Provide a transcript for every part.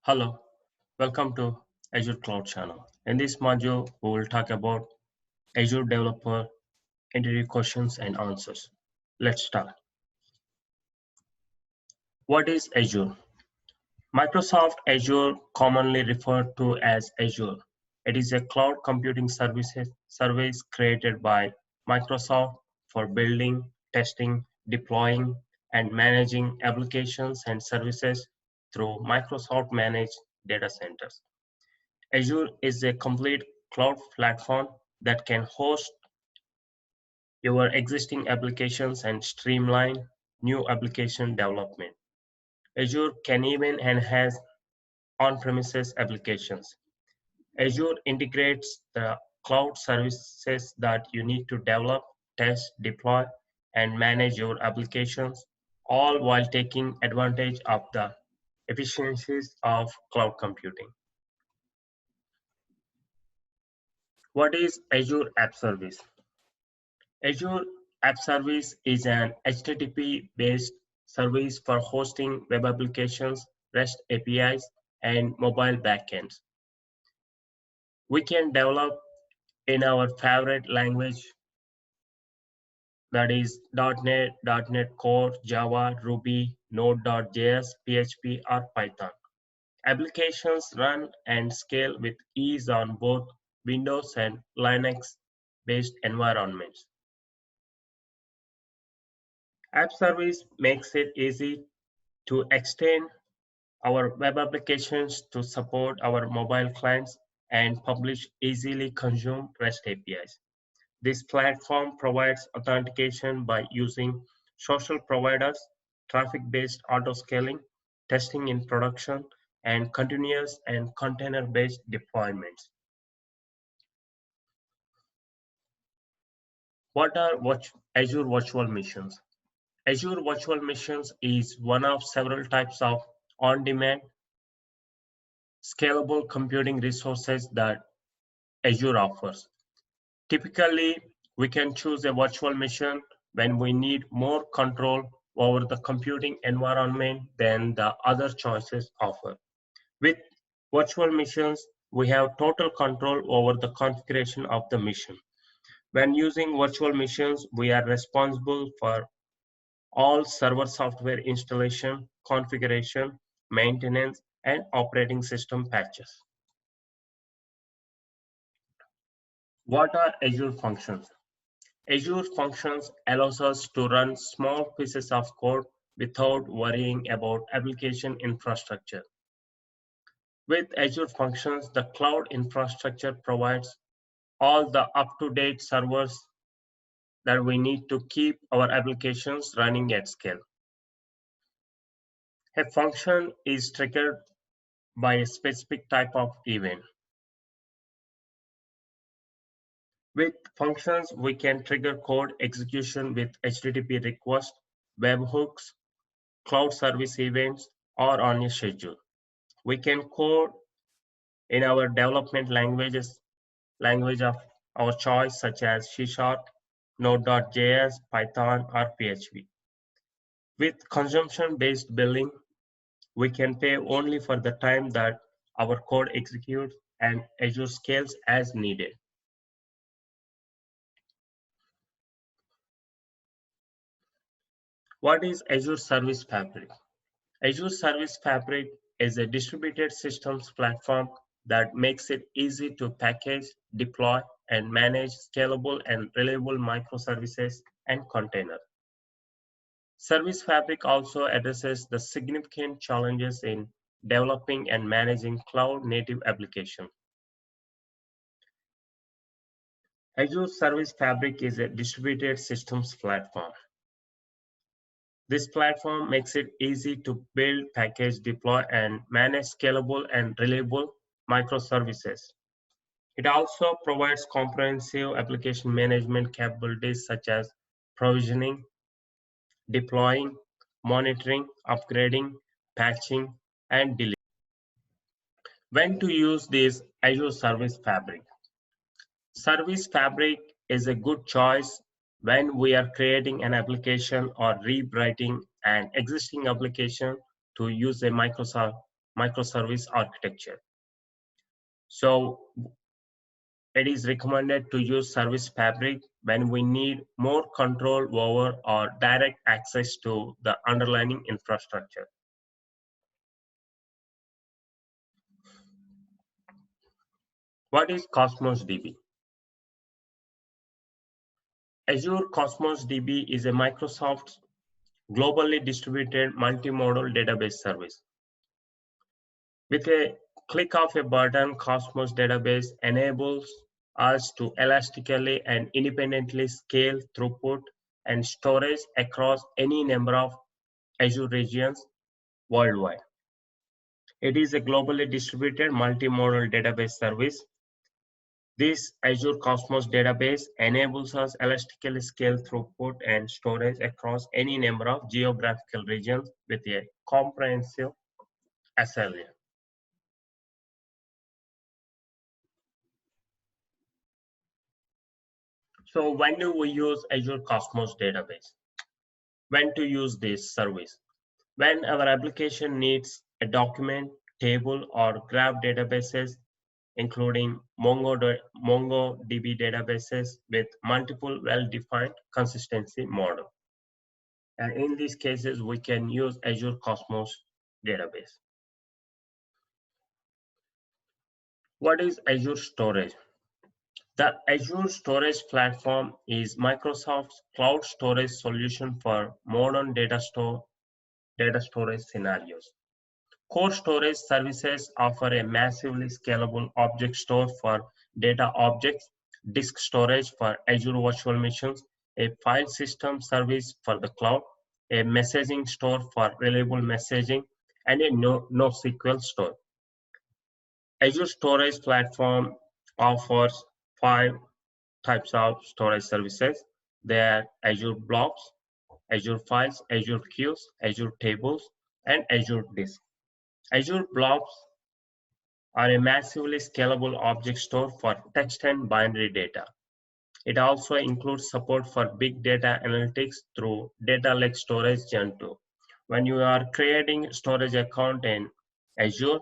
Hello, welcome to Azure Cloud Channel. In this module, we will talk about Azure Developer Interview Questions and Answers. Let's start. What is Azure? Microsoft Azure, commonly referred to as Azure. It is a cloud computing service created by Microsoft for building, testing, deploying, and managing applications and services through Microsoft managed data centers. Azure is a complete cloud platform that can host your existing applications and streamline new application development. Azure can even enhance on-premises applications. Azure integrates the cloud services that you need to develop, test, deploy, and manage your applications, all while taking advantage of the efficiencies of cloud computing. What is Azure App Service? Azure App Service is an HTTP-based service for hosting web applications, REST APIs, and mobile backends. We can develop in our favorite language, that is .NET, .NET Core, Java, Ruby, Node.js, PHP, or Python. Applications run and scale with ease on both Windows and Linux-based environments. App Service makes it easy to extend our web applications to support our mobile clients and publish easily consumed REST APIs. This platform provides authentication by using social providers, traffic-based auto-scaling, testing in production, and continuous and container-based deployments. What are Azure Virtual Machines? Azure Virtual Machines is one of several types of on-demand, scalable computing resources that Azure offers. Typically, we can choose a virtual machine when we need more control over the computing environment than the other choices offer. With virtual machines, we have total control over the configuration of the machine. When using virtual machines, we are responsible for all server software installation, configuration, maintenance, and operating system patches. What are Azure Functions? Azure Functions allows us to run small pieces of code without worrying about application infrastructure. With Azure Functions, the cloud infrastructure provides all the up-to-date servers that we need to keep our applications running at scale. A function is triggered by a specific type of event. With functions, we can trigger code execution with HTTP requests, webhooks, cloud service events, or on a schedule. We can code in our development language of our choice, such as C#, Node.js, Python, or PHP. With consumption-based billing, we can pay only for the time that our code executes, and Azure scales as needed. What is Azure Service Fabric? Azure Service Fabric is a distributed systems platform that makes it easy to package, deploy, and manage scalable and reliable microservices and containers. Service Fabric also addresses the significant challenges in developing and managing cloud-native applications. Azure Service Fabric is a distributed systems platform. This platform makes it easy to build, package, deploy, and manage scalable and reliable microservices. It also provides comprehensive application management capabilities such as provisioning, deploying, monitoring, upgrading, patching, and deleting. When to use this Azure Service Fabric? Service Fabric is a good choice when we are creating an application or rewriting an existing application to use a microservice architecture. So it is recommended to use Service Fabric when we need more control over or direct access to the underlying infrastructure. What is Cosmos DB? Azure Cosmos DB is a Microsoft globally distributed multimodal database service. With a click of a button, Cosmos Database enables us to elastically and independently scale throughput and storage across any number of Azure regions worldwide. It is a globally distributed multimodal database service. This Azure Cosmos Database enables us elastically scale throughput and storage across any number of geographical regions with a comprehensive SLA. So when do we use Azure Cosmos Database? When to use this service? When our application needs a document, table, or graph databases, including MongoDB databases with multiple well-defined consistency model. And in these cases, we can use Azure Cosmos Database. What is Azure Storage? The Azure Storage Platform is Microsoft's cloud storage solution for modern data storage scenarios. Core storage services offer a massively scalable object store for data objects, disk storage for Azure virtual machines, a file system service for the cloud, a messaging store for reliable messaging, and a NoSQL store. Azure Storage Platform offers 5 types of storage services. They are Azure Blobs, Azure Files, Azure Queues, Azure Tables, and Azure Disk. Azure Blobs are a massively scalable object store for text and binary data. It also includes support for big data analytics through Data Lake Storage Gen 2. When you are creating storage account in Azure,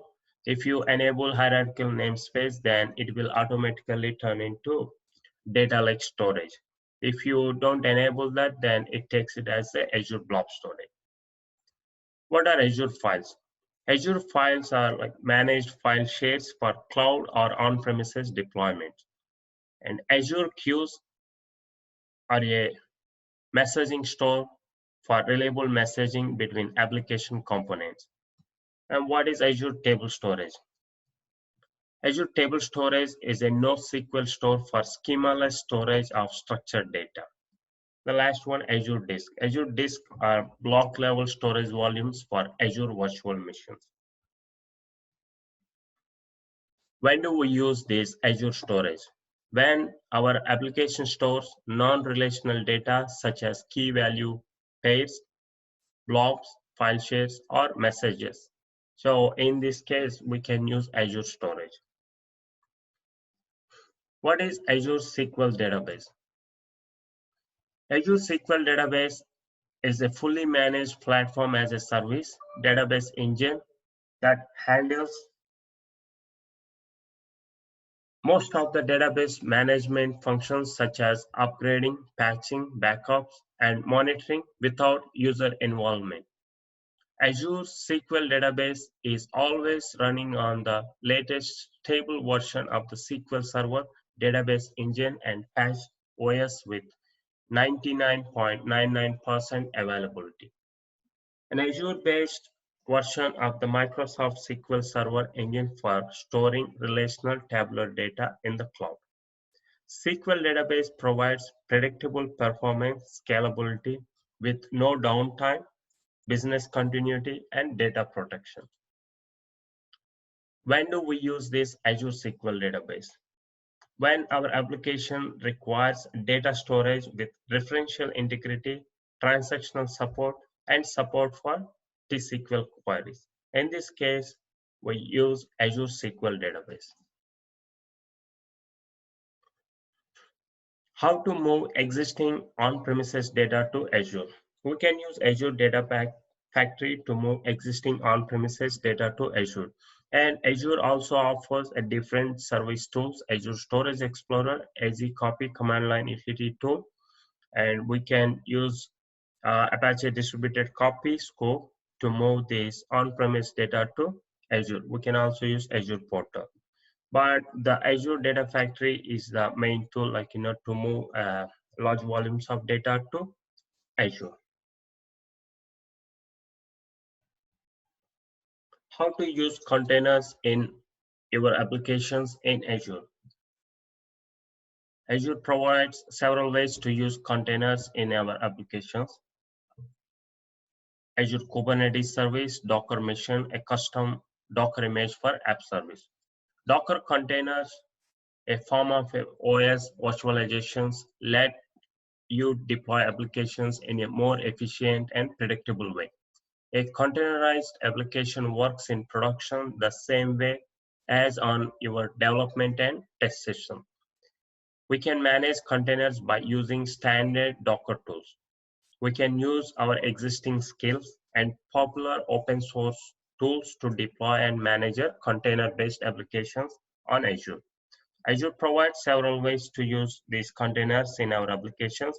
if you enable hierarchical namespace, then it will automatically turn into Data Lake Storage. If you don't enable that, then it takes it as a Azure Blob Storage. What are Azure Files? Azure Files are like managed file shares for cloud or on-premises deployment. And Azure Queues are a messaging store for reliable messaging between application components. And what is Azure Table Storage? Azure Table Storage is a NoSQL store for schema-less storage of structured data. The last one, Azure Disk. Azure Disk are block-level storage volumes for Azure virtual machines. When do we use this Azure storage? When our application stores non-relational data such as key value pairs, blobs, file shares, or messages. So in this case, we can use Azure storage. What is Azure SQL Database? Azure SQL Database is a fully managed platform as a service database engine that handles most of the database management functions such as upgrading, patching, backups, and monitoring without user involvement. Azure SQL Database is always running on the latest stable version of the SQL Server database engine and patch OS with 99.99% availability. An Azure-based version of the Microsoft SQL Server engine for storing relational tabular data in the cloud. SQL Database provides predictable performance scalability with no downtime, business continuity, and data protection. When do we use this Azure SQL Database? When our application requires data storage with referential integrity, transactional support, and support for T-SQL queries. In this case, we use Azure SQL Database. How to move existing on-premises data to Azure? We can use Azure Data factory to move existing on-premises data to Azure. And Azure also offers a different service tools, Azure Storage Explorer, AZ Copy Command Line Utility tool, and we can use Apache Distributed Copy Scope to move this on-premise data to Azure. We can also use Azure Portal. But the Azure Data Factory is the main tool, like to move large volumes of data to Azure. How to use containers in your applications in Azure. Azure provides several ways to use containers in our applications. Azure Kubernetes Service, Docker Mission, a custom Docker image for app service. Docker containers, a form of OS virtualizations, let you deploy applications in a more efficient and predictable way. A containerized application works in production the same way as on your development and test system. We can manage containers by using standard Docker tools. We can use our existing skills and popular open source tools to deploy and manage container-based applications on Azure. Azure provides several ways to use these containers in our applications.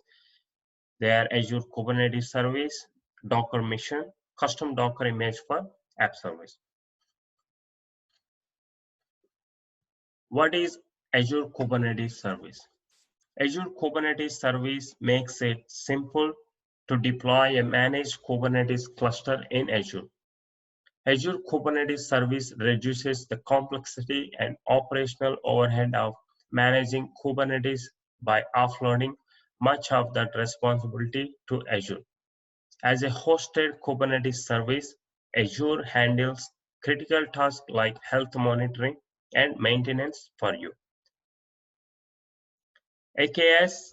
They are Azure Kubernetes Service, Docker Mission, custom Docker image for app service. What is Azure Kubernetes Service? Azure Kubernetes Service makes it simple to deploy a managed Kubernetes cluster in Azure. Azure Kubernetes Service reduces the complexity and operational overhead of managing Kubernetes by offloading much of that responsibility to Azure. As a hosted Kubernetes service, Azure handles critical tasks like health monitoring and maintenance for you. AKS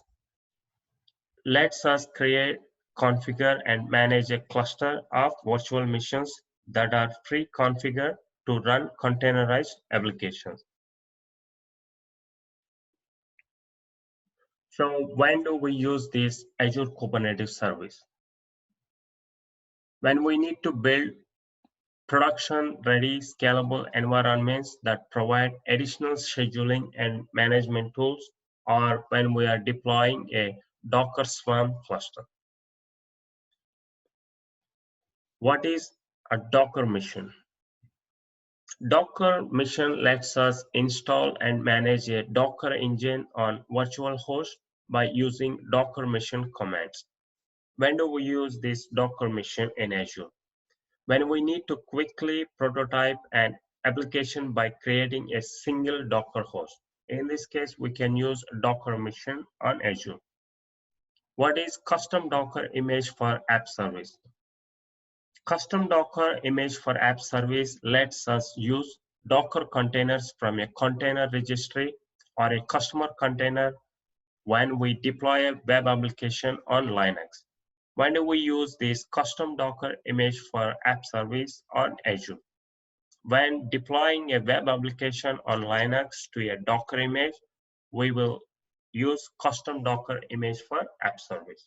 lets us create, configure, and manage a cluster of virtual machines that are pre-configured to run containerized applications. So when do we use this Azure Kubernetes service? When we need to build production-ready scalable environments that provide additional scheduling and management tools, or when we are deploying a Docker Swarm cluster. What is a Docker mission? Docker mission lets us install and manage a Docker engine on virtual host by using Docker mission commands. When do we use this Docker mission in Azure? When we need to quickly prototype an application by creating a single Docker host. In this case, we can use Docker mission on Azure. What is custom Docker image for app service? Custom Docker image for app service lets us use Docker containers from a container registry or a customer container when we deploy a web application on Linux. When do we use this custom Docker image for app service on Azure? When deploying a web application on Linux to a Docker image, we will use custom Docker image for app service.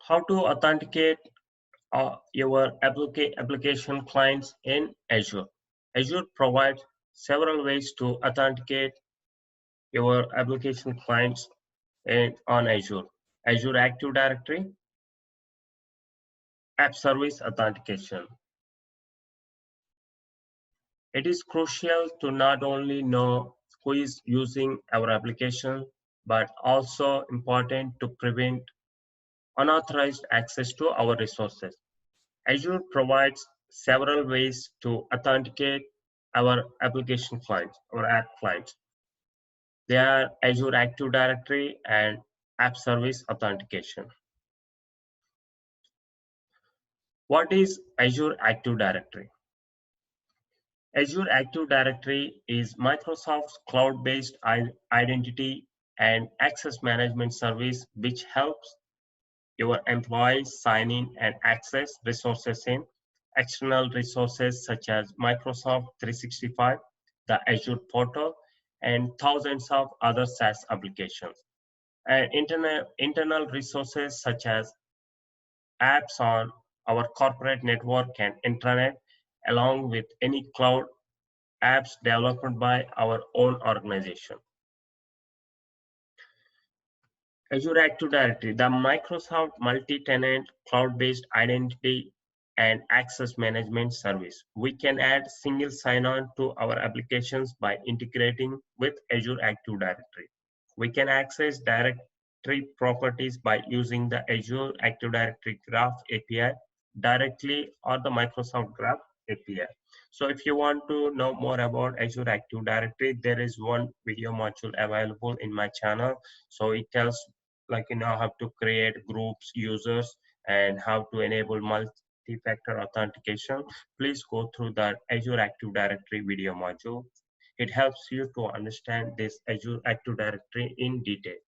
How to authenticate your application clients in Azure. Azure provides several ways to authenticate your application clients on Azure. Azure Active Directory, App Service Authentication. It is crucial to not only know who is using our application, but also important to prevent unauthorized access to our resources. Azure provides several ways to authenticate our application clients, our app clients. They are Azure Active Directory and App Service Authentication. What is Azure Active Directory? Azure Active Directory is Microsoft's cloud-based identity and access management service which helps your employees sign in and access resources in external resources such as Microsoft 365, the Azure Portal, and thousands of other SaaS applications. And internal resources such as apps on our corporate network and intranet, along with any cloud apps developed by our own organization. Azure Active Directory, the Microsoft multi-tenant cloud-based identity and access management service. We can add single sign-on to our applications by integrating with Azure Active Directory. We can access directory properties by using the Azure Active Directory Graph API directly or the Microsoft Graph API. So if you want to know more about Azure Active Directory, there is one video module available in my channel. So it tells how to create groups, users, and how to enable multi-factor authentication. Please go through the Azure Active Directory video module. It helps you to understand this Azure Active Directory in detail.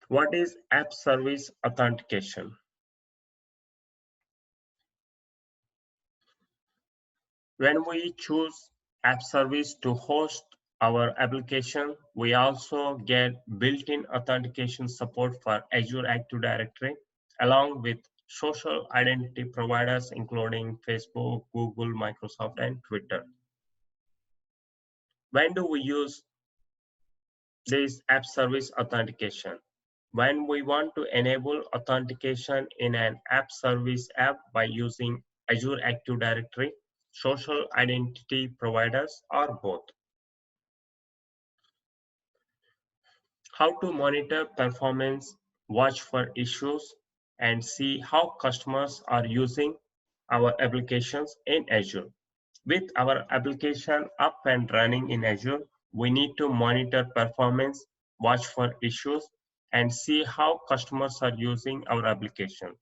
What is App Service Authentication? When we choose App Service to host our application, we also get built-in authentication support for Azure Active Directory, along with social identity providers including Facebook, Google, Microsoft, and Twitter. When do we use this App Service Authentication? When we want to enable authentication in an App Service app by using Azure Active Directory, social identity providers, or both. How to monitor performance, watch for issues, and see how customers are using our applications in Azure. With our application up and running in Azure, we need to monitor performance, watch for issues, and see how customers are using our application.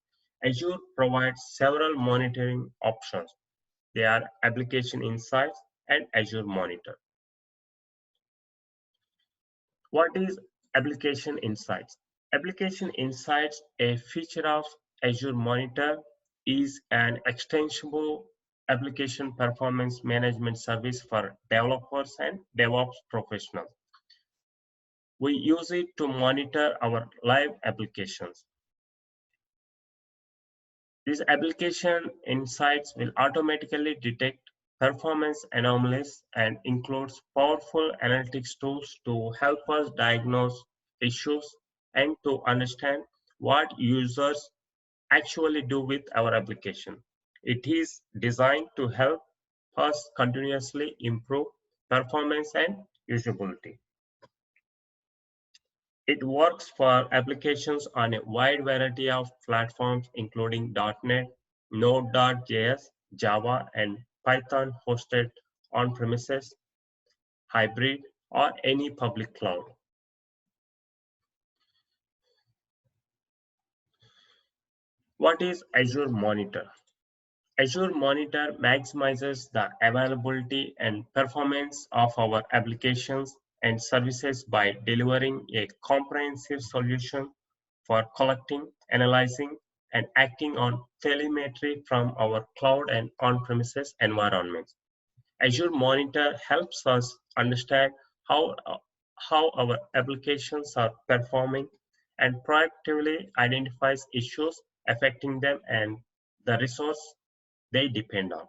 Azure provides several monitoring options. They are Application Insights and Azure Monitor. What is Application Insights? Application Insights, a feature of Azure Monitor, is an extensible application performance management service for developers and DevOps professionals. We use it to monitor our live applications. These application insights will automatically detect performance anomalies and includes powerful analytics tools to help us diagnose issues and to understand what users actually do with our application. It is designed to help us continuously improve performance and usability. It works for applications on a wide variety of platforms, including .NET, Node.js, Java, and Python hosted on-premises, hybrid, or any public cloud. What is Azure Monitor? Azure Monitor maximizes the availability and performance of our applications and services by delivering a comprehensive solution for collecting, analyzing, and acting on telemetry from our cloud and on-premises environments. Azure Monitor helps us understand how our applications are performing and proactively identifies issues affecting them and the resource they depend on.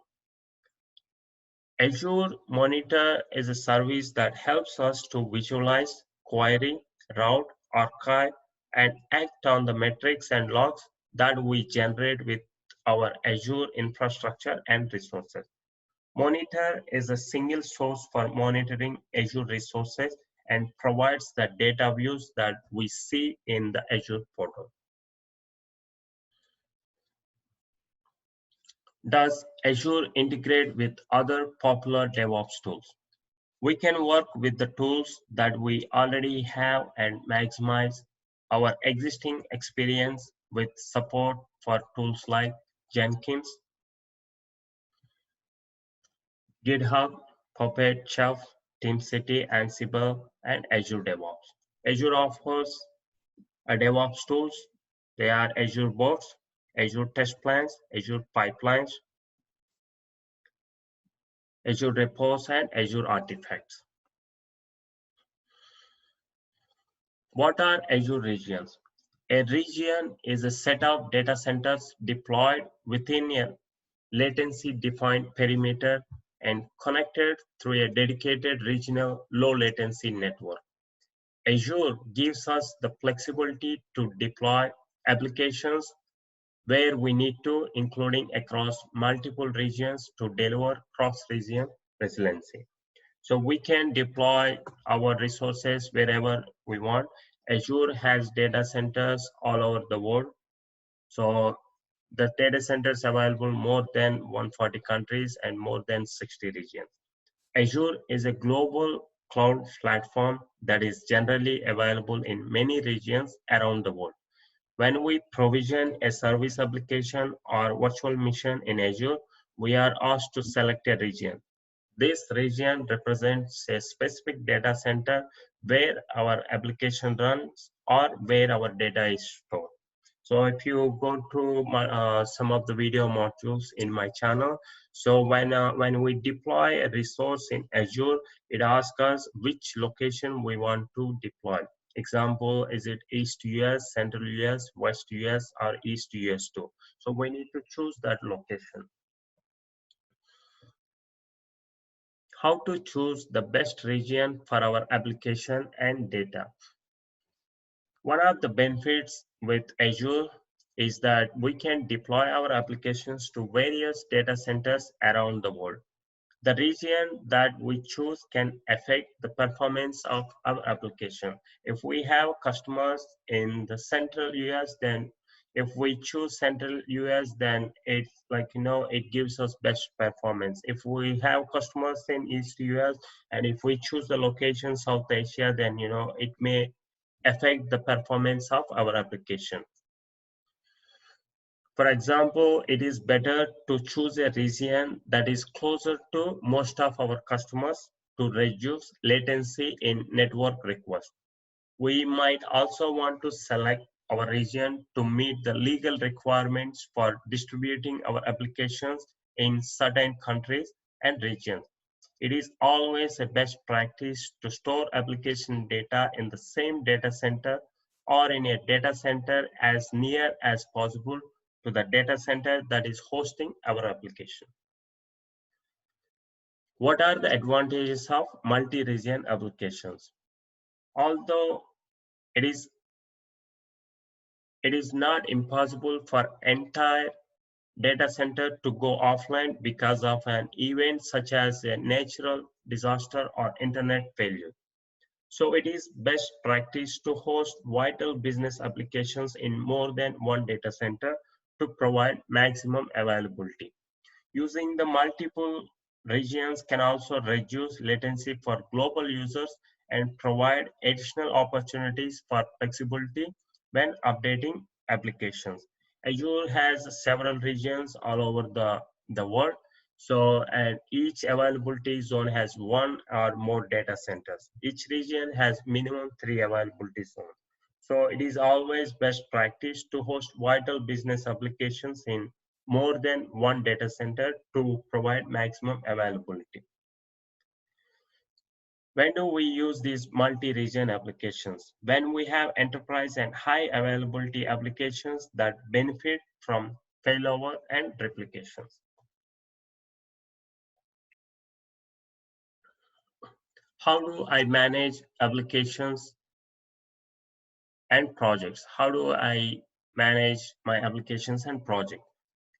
Azure Monitor is a service that helps us to visualize, query, route, archive, and act on the metrics and logs that we generate with our Azure infrastructure and resources. Monitor is a single source for monitoring Azure resources and provides the data views that we see in the Azure Portal. Does Azure integrate with other popular DevOps tools? We can work with the tools that we already have and maximize our existing experience with support for tools like Jenkins, GitHub, Puppet, Chef, TeamCity, Ansible, and Azure DevOps. Azure offers a DevOps tools. They are Azure Bots, Azure Test Plans, Azure Pipelines, Azure Repos, and Azure Artifacts. What are Azure regions? A region is a set of data centers deployed within a latency-defined perimeter and connected through a dedicated regional low-latency network. Azure gives us the flexibility to deploy applications where we need to, including across multiple regions to deliver cross-region resiliency. So we can deploy our resources wherever we want. Azure has data centers all over the world. So the data centers available more than 140 countries and more than 60 regions. Azure is a global cloud platform that is generally available in many regions around the world. When we provision a service application or virtual machine in Azure, we are asked to select a region. This region represents a specific data center where our application runs or where our data is stored. So if you go to some of the video modules in my channel, so when we deploy a resource in Azure, it asks us which location we want to deploy. Example, is it East US, Central US, West US, or East US too? So we need to choose that location. How to choose the best region for our application and data. One of the benefits with Azure is that we can deploy our applications to various data centers around the world. The region that we choose can affect the performance of our application. If we have customers in the central US, then if we choose central US, then it's like, it gives us best performance. If we have customers in East US, and if we choose the location South Asia, then, it may affect the performance of our application. For example, it is better to choose a region that is closer to most of our customers to reduce latency in network requests. We might also want to select our region to meet the legal requirements for distributing our applications in certain countries and regions. It is always a best practice to store application data in the same data center or in a data center as near as possible to the data center that is hosting our application. What are the advantages of multi-region applications? Although it is not impossible for entire data center to go offline because of an event such as a natural disaster or internet failure. So it is best practice to host vital business applications in more than one data center to provide maximum availability. Using the multiple regions can also reduce latency for global users and provide additional opportunities for flexibility when updating applications. Azure has several regions all over the world. So, and each availability zone has one or more data centers. Each region has minimum 3 availability zones. So it is always best practice to host vital business applications in more than one data center to provide maximum availability. When do we use these multi-region applications? When we have enterprise and high availability applications that benefit from failover and replications. How do I manage applications and projects? How do I manage my applications and projects?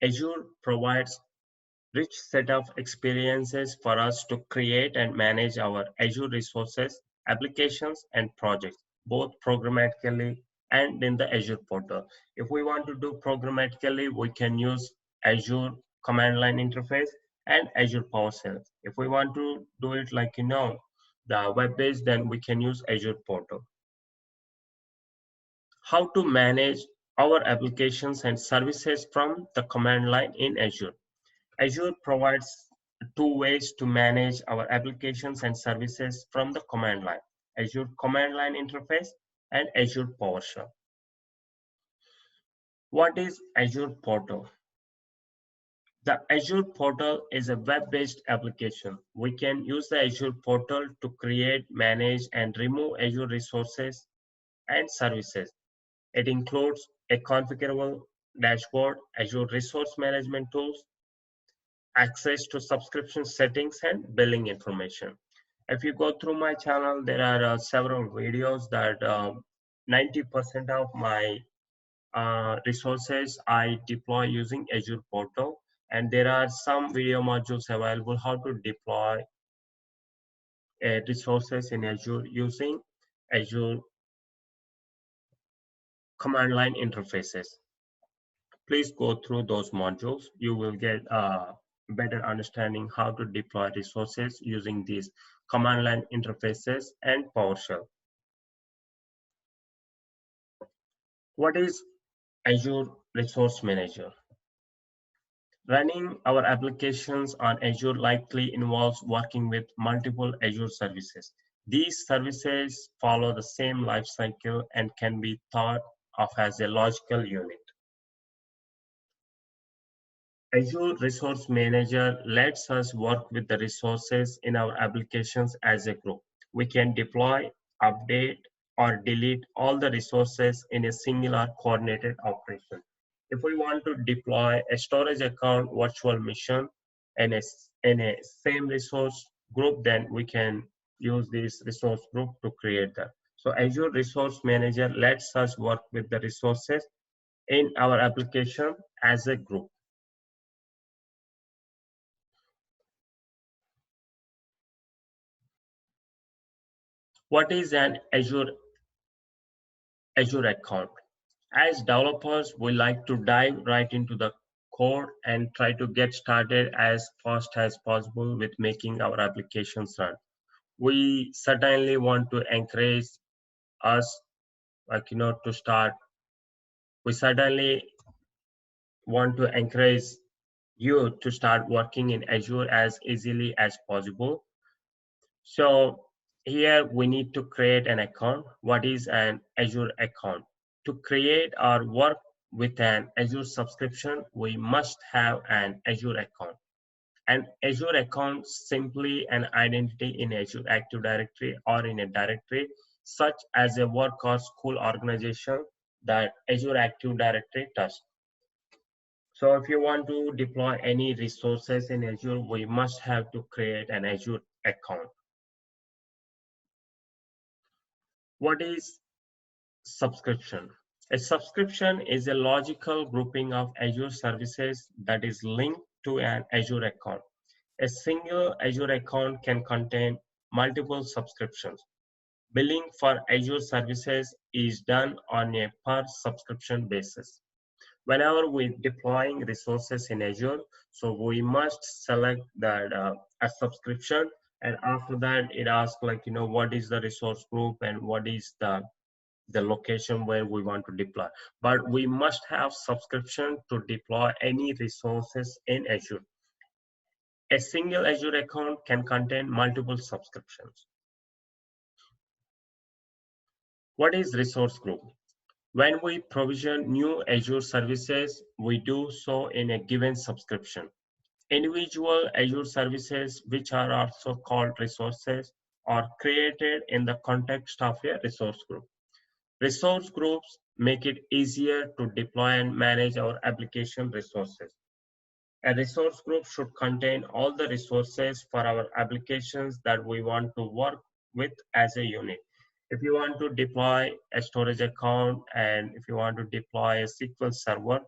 Azure provides rich set of experiences for us to create and manage our Azure resources, applications, and projects, both programmatically and in the Azure portal. If we want to do programmatically, we can use Azure command line interface and Azure PowerShell. If we want to do it like, the web-based, then we can use Azure portal. How to manage our applications and services from the command line in Azure. Azure provides two ways to manage our applications and services from the command line: Azure Command Line Interface and Azure PowerShell. What is Azure Portal? The Azure Portal is a web-based application. We can use the Azure Portal to create, manage, and remove Azure resources and services. It includes a configurable dashboard, Azure resource management tools, access to subscription settings, and billing information. If you go through my channel, there are several videos that 90% of my resources I deploy using Azure Portal, and there are some video modules available how to deploy resources in Azure using Azure command line interfaces. Please go through those modules. You will get a better understanding how to deploy resources using these command line interfaces and PowerShell. What is Azure Resource Manager? Running our applications on Azure likely involves working with multiple Azure services. These services follow the same life cycle and can be thought of as a logical unit. Azure Resource Manager lets us work with the resources in our applications as a group. We can deploy, update, or delete all the resources in a singular coordinated operation. If we want to deploy a storage account virtual machine in a same resource group, then we can use this resource group to create that. So Azure Resource Manager lets us work with the resources in our application as a group. What is an Azure account? As developers, we like to dive right into the code and try to get started as fast as possible with making our applications run. We certainly want to encourage us, to start. We certainly want to encourage you to start working in Azure as easily as possible. So here we need to create an account. What is an Azure account? To create or work with an Azure subscription, we must have an Azure account. An Azure account simply an identity in Azure Active Directory or in a directory such as a work or school organization that Azure Active Directory does. So if you want to deploy any resources in Azure, we must have to create an Azure account. What is subscription? A subscription is a logical grouping of Azure services that is linked to an Azure account. A single Azure account can contain multiple subscriptions. Billing for Azure services is done on a per subscription basis. Whenever we're deploying resources in Azure, so we must select that a subscription, and after that it asks what is the resource group and what is the location where we want to deploy. But we must have subscription to deploy any resources in Azure. A single Azure account can contain multiple subscriptions. What is resource group? When we provision new Azure services, we do so in a given subscription. Individual Azure services, which are also called resources, are created in the context of a resource group. Resource groups make it easier to deploy and manage our application resources. A resource group should contain all the resources for our applications that we want to work with as a unit. If you want to deploy a storage account, and if you want to deploy a SQL server,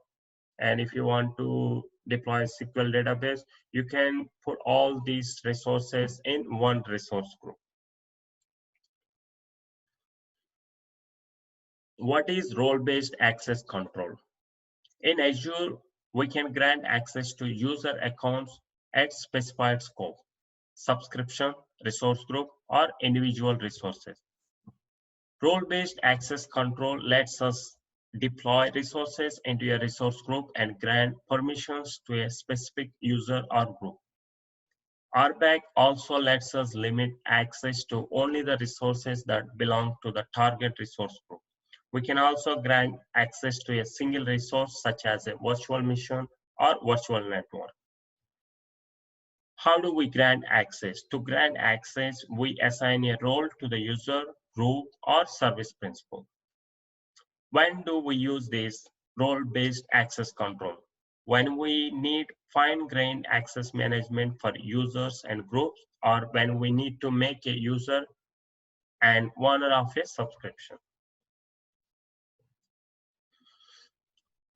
and if you want to deploy a SQL database, you can put all these resources in one resource group. What is role-based access control? In Azure, we can grant access to user accounts at specified scope, subscription, resource group, or individual resources. Role-based access control lets us deploy resources into a resource group and grant permissions to a specific user or group. RBAC also lets us limit access to only the resources that belong to the target resource group. We can also grant access to a single resource such as a virtual machine or virtual network. How do we grant access? To grant access, we assign a role to the user, group, or service principal. When do we use this role-based access control? When we need fine-grained access management for users and groups, or when we need to make a user and owner of a subscription.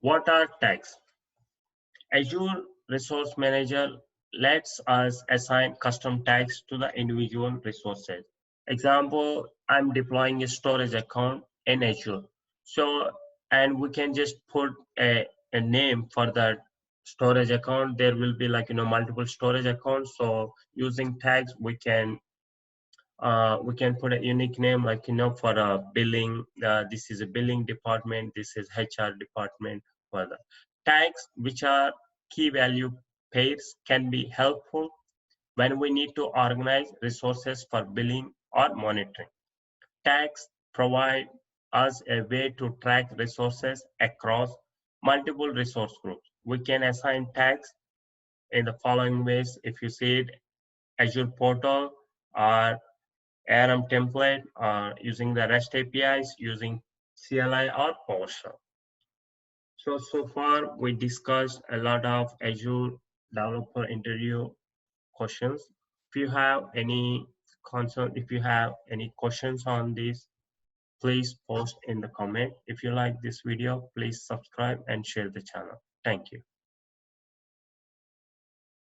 What are tags? Azure Resource Manager lets us assign custom tags to the individual resources. Example, I'm deploying a storage account in Azure. So, and we can just put a name for that storage account. There will be like, multiple storage accounts. So using tags, we can put a unique name like, for a billing, this is a billing department, this is HR department. Further tags, which are key value pairs, can be helpful when we need to organize resources for billing or monitoring. Tags provide us a way to track resources across multiple resource groups. We can assign tags in the following ways. If you see it, Azure Portal or ARM template, using the REST APIs, using CLI or PowerShell. So far we discussed a lot of Azure developer interview questions. If you have any if you have any questions on this, please post in the comment. If you like this video, please subscribe and share the channel. Thank you.